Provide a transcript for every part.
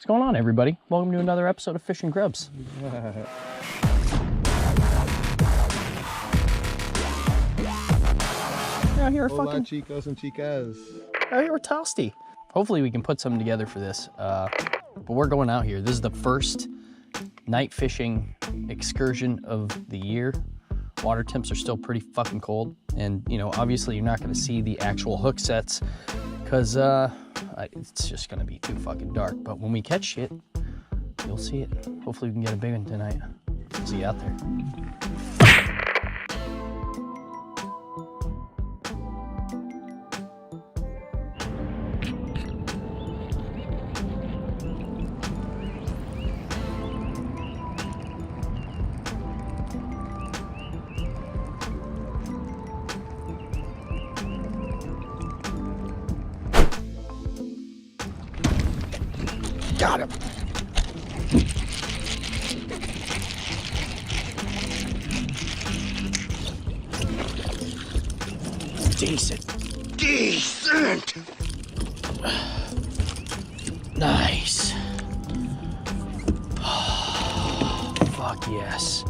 What's going on, everybody? Welcome to another episode of Fishing GrubbZ. We're out here Hola, chicos and chicas. Out here with Tosti. Hopefully we can put something together for this, but we're going out here. This is the first night fishing excursion of the year. Water temps are still pretty fucking cold, and you know, obviously you're not going to see the actual hook sets because it's just going to be too fucking dark. But when we catch shit, you'll see it. Hopefully we can get a big one tonight. See you out there. Got him. Decent. Decent. Nice. Oh, fuck yes.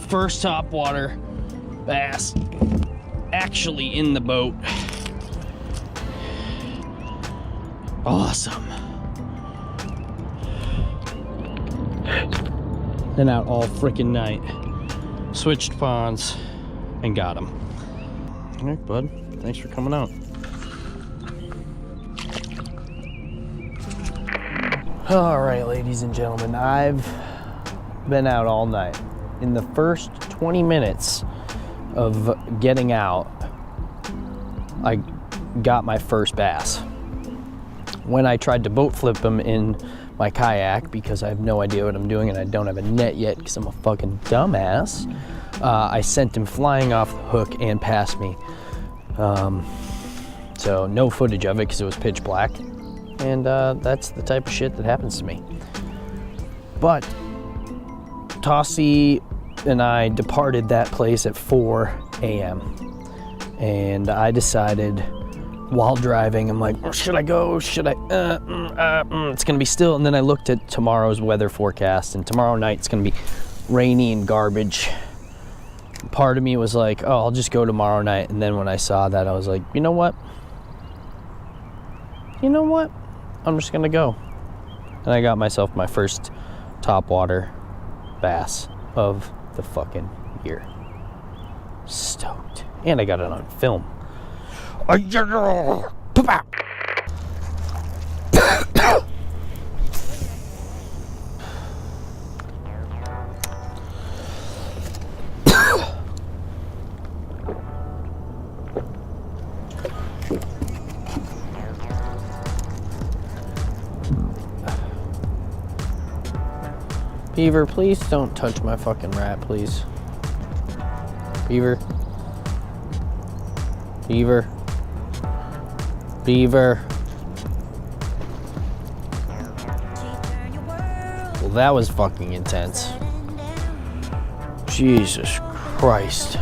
First topwater bass actually in the boat. Awesome. Been out all freaking night. Switched ponds and got him. All right, bud. Thanks for coming out. All right, ladies and gentlemen, I've been out all night. In the first 20 minutes of getting out, I got my first bass. When I tried to boat flip him in my kayak, because I have no idea what I'm doing and I don't have a net yet because I'm a fucking dumbass, I sent him flying off the hook and past me. So no footage of it because it was pitch black. And that's the type of shit that happens to me. But Tosti and I departed that place at 4 a.m. And I decided, while driving, I'm like, should I go? Should I? It's gonna be still. And then I looked at tomorrow's weather forecast, and tomorrow night it's gonna be rainy and garbage. Part of me was like, oh, I'll just go tomorrow night. And then when I saw that, I was like, you know what? I'm just gonna go. And I got myself my first topwater bass of the fucking year. Stoked. And I got it on film. Beaver, please don't touch my fucking rat, please. Beaver. Beaver. Beaver. Well, that was fucking intense. Jesus Christ.